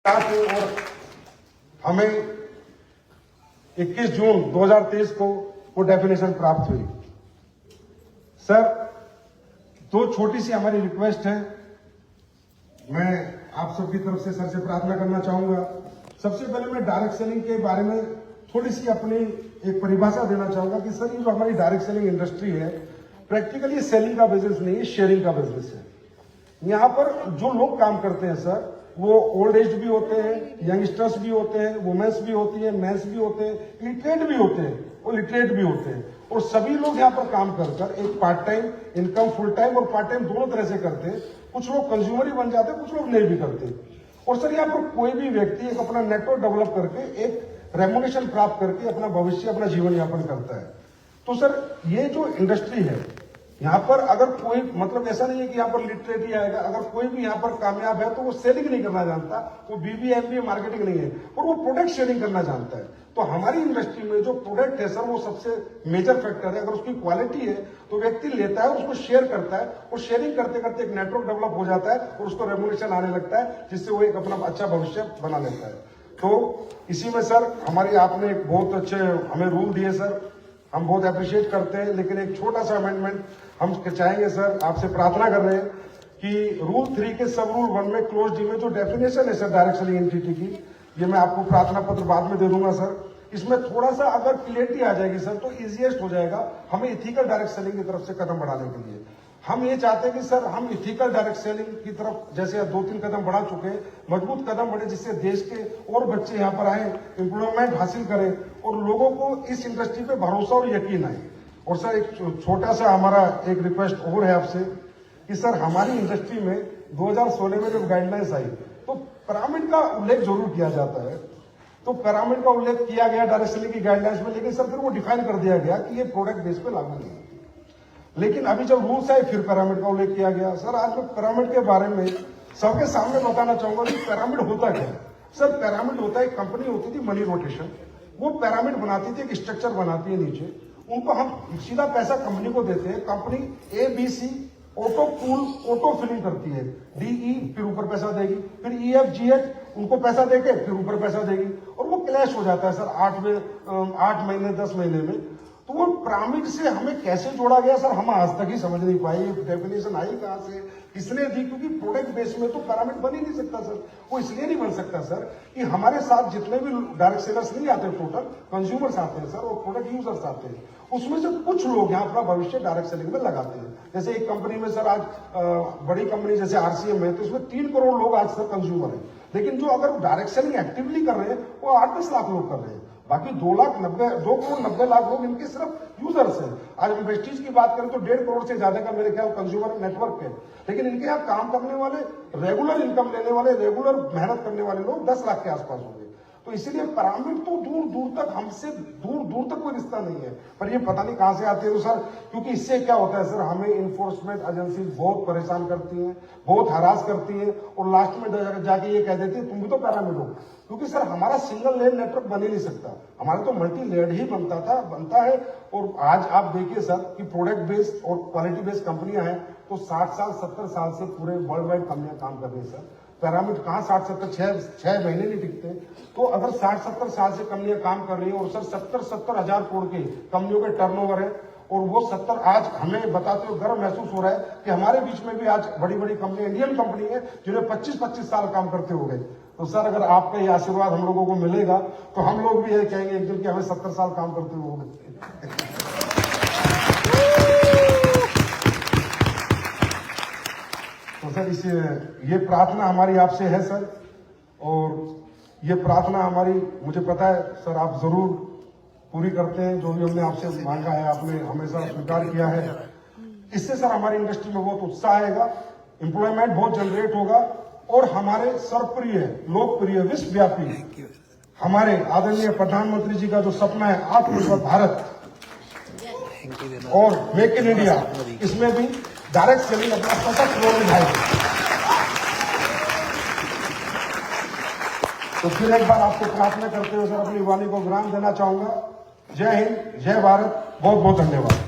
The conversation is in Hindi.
और हमें 21 जून 2023 को वो डेफिनेशन प्राप्त हुई। सर, दो छोटी सी हमारी रिक्वेस्ट है। मैं आप सबकी तरफ से सर से प्रार्थना करना चाहूंगा। सबसे पहले मैं डायरेक्ट सेलिंग के बारे में थोड़ी सी अपनी एक परिभाषा देना चाहूंगा कि सर, ये जो हमारी डायरेक्ट सेलिंग इंडस्ट्री है, प्रैक्टिकली सेलिंग का बिजनेस नहीं है, शेयरिंग का बिजनेस है। यहाँ पर जो लोग काम करते हैं सर, वो ओल्ड एज भी होते हैं, यंगस्टर्स भी होते हैं, वुमेन्स भी होती है, मेंस भी होते हैं, लिटरेट भी होते हैं और लिटरेट भी होते हैं। और सभी लोग यहाँ पर काम कर एक part time income, full time और पार्ट टाइम दोनों तरह से करते हैं। कुछ लोग कंज्यूमर ही बन जाते हैं, कुछ लोग नहीं भी करते। और सर, यहाँ पर कोई भी व्यक्ति एक अपना नेटवर्क डेवलप करके, एक रेमुनेशन प्राप्त करके अपना भविष्य, अपना जीवन यापन करता है। तो सर, ये जो इंडस्ट्री है, यहाँ पर अगर कोई, मतलब ऐसा नहीं है कि यहाँ पर लिटरेट ही आएगा। अगर कोई भी यहाँ पर कामयाब है तो वो सेलिंग नहीं करना जानता, वो बीबीए एमबीए मार्केटिंग नहीं है, और वो प्रोडक्ट शेयरिंग करना जानता है। तो हमारी इंडस्ट्री में जो प्रोडक्ट है सर, वो सबसे मेजर फैक्टर है। अगर उसकी क्वालिटी है तो व्यक्ति लेता है और उसको शेयर करता है, और शेयरिंग करते करते एक नेटवर्क डेवलप हो जाता है और उसको रेमुनेशन आने लगता है, जिससे वो एक अपना अच्छा भविष्य बना लेता है। तो इसी में सर, हमारी आपने एक बहुत अच्छे हमें रूल दिए सर, हम बहुत अप्रिशिएट करते हैं। लेकिन एक छोटा सा अमेंडमेंट हम चाहेंगे सर, आपसे प्रार्थना कर रहे हैं कि रूल 3 के सब रूल 1 में क्लोज डी में जो डेफिनेशन है सर डायरेक्ट सेलिंग एंटिटी की, ये मैं आपको प्रार्थना पत्र बाद में दे दूंगा सर। इसमें थोड़ा सा अगर क्लियरिटी आ जाएगी सर, तो इजीएस्ट हो जाएगा हमें इथिकल डायरेक्ट सेलिंग की तरफ से कदम बढ़ाने के लिए। हम ये चाहते हैं कि सर, हम इथिकल डायरेक्ट सेलिंग की तरफ जैसे 2-3 कदम बढ़ा चुके हैं, मजबूत कदम बढ़े, जिससे देश के और बच्चे यहाँ पर आए, एम्प्लॉयमेंट हासिल करें और लोगों को इस इंडस्ट्री पे भरोसा और यकीन आए। और सर, एक छोटा सा हमारा एक रिक्वेस्ट और है आपसे कि सर, हमारी इंडस्ट्री में 2016 में जब गाइडलाइंस आई तो पिरामिड का उल्लेख जरूर किया जाता है। तो पिरामिड का उल्लेख किया गया डायरेक्ट सेलिंग की गाइडलाइंस में, लेकिन सर फिर वो डिफाइन कर दिया गया कि ये प्रोडक्ट बेस पे लागू नहीं है। लेकिन अभी जब रूल्स आए, फिर पिरामिड का उल्लेख किया गया। सर, आज मैं पिरामिड के बारे में सबके सामने बताना चाहूंगा कि पिरामिड होता क्या है। सर, पिरामिड होता है, एक कंपनी होती थी मनी रोटेशन, वो पिरामिड बनाती थी, एक स्ट्रक्चर बनाती है नीचे, उनको हम सीधा पैसा कंपनी को देते हैं। Company ABC auto pool, auto filling करती है, DE फिर ऊपर पैसा देगी, फिर EF GH उनको पैसा देके फिर ऊपर पैसा देगी, और वो क्लैश हो जाता है सर 8 महीने 10 महीने में। तो वो पिरामिड से हमें कैसे जोड़ा गया सर, हम आज तक ही समझ नहीं पाए। डेफिनेशन आई कहां से, किसने दी? क्योंकि प्रोडक्ट बेस में तो पिरामिड बन ही नहीं सकता सर। वो इसलिए नहीं बन सकता सर कि हमारे साथ जितने भी डायरेक्ट सेलर्स नहीं आते, टोटल कंज्यूमर्स आते हैं सर, और प्रोडक्ट यूजर्स आते हैं। उसमें से कुछ लोग यहाँ अपना भविष्य डायरेक्ट सेलिंग में लगाते हैं। जैसे एक कंपनी में सर, आज बड़ी कंपनी जैसे RCM है, तो उसमें 3 करोड़ लोग आज सर कंज्यूमर है। लेकिन जो अगर डायरेक्ट सेलिंग एक्टिवली कर रहे हैं, वो 8-10 लाख लोग कर रहे हैं। बाकी 2 करोड़ 90 लाख लोग इनके सिर्फ यूजर्स हैं। आज इंडस्ट्रीज की बात करें तो 1.5 करोड़ से ज्यादा का मेरे ख्याल कंज्यूमर नेटवर्क है। लेकिन इनके यहाँ काम करने वाले, रेगुलर इनकम लेने वाले, रेगुलर मेहनत करने वाले लोग 10 लाख के आसपास होंगे। तो इसीलिए पिरामिड तो दूर दूर तक, हमसे दूर दूर तक कोई रिश्ता नहीं है। पर ये पता नहीं कहां से आती है। तो सर, क्योंकि इससे क्या होता है सर, हमें इन्फोर्समेंट एजेंसी बहुत परेशान करती हैं, बहुत हरास करती हैं, और लास्ट में जाके ये कह देती है तुम भी तो पिरामिड हो। क्योंकि सर, हमारा सिंगल लेयर नेटवर्क बन ही नहीं सकता, हमारा तो मल्टी लेयर ही बनता है। और आज आप देखिए सर कि प्रोडक्ट बेस्ड और क्वालिटी बेस्ड कंपनियां हैं, तो 60 साल 70 साल से पूरे वर्ल्ड वाइड कंपनियां काम कर रही है सर। पिरामिड कहाँ 60-70 6 महीने नहीं टिकते। तो अगर 60-70 साल से कंपनियां काम कर रही है, और सर 70 हजार करोड़ के कंपनियों के टर्नओवर है, और वो 70 आज हमें बताते हुए गर्व महसूस हो रहा है कि हमारे बीच में भी आज बड़ी बड़ी कंपनी, इंडियन कंपनी है, जिन्हें 25-25 साल काम करते हो गए। तो सर, अगर आपका ये आशीर्वाद हम लोगों को मिलेगा तो हम लोग भी ये कहेंगे एक दिन कि हमें 70 साल काम करते हुए हो गए। तो सर, इसे ये प्रार्थना हमारी आपसे है सर, और ये प्रार्थना हमारी, मुझे पता है सर, आप जरूर पूरी करते हैं। जो भी हमने आपसे मांगा है, आपने हमेशा स्वीकार किया है। इससे सर हमारी इंडस्ट्री में बहुत उत्साह आएगा, एम्प्लॉयमेंट बहुत जनरेट होगा, और हमारे सर्वप्रिय, लोकप्रिय, विश्वव्यापी हमारे आदरणीय प्रधानमंत्री जी का जो सपना है आत्मनिर्भर भारत और मेक इन इंडिया, इसमें भी डायरेक्ट सेलिंग अपना सशक्त रोल निभाएगी। तो फिर एक बार आपको प्रार्थना करते हुए सर अपनी वाणी को विराम देना चाहूंगा। जय हिंद, जय भारत, बहुत बहुत धन्यवाद।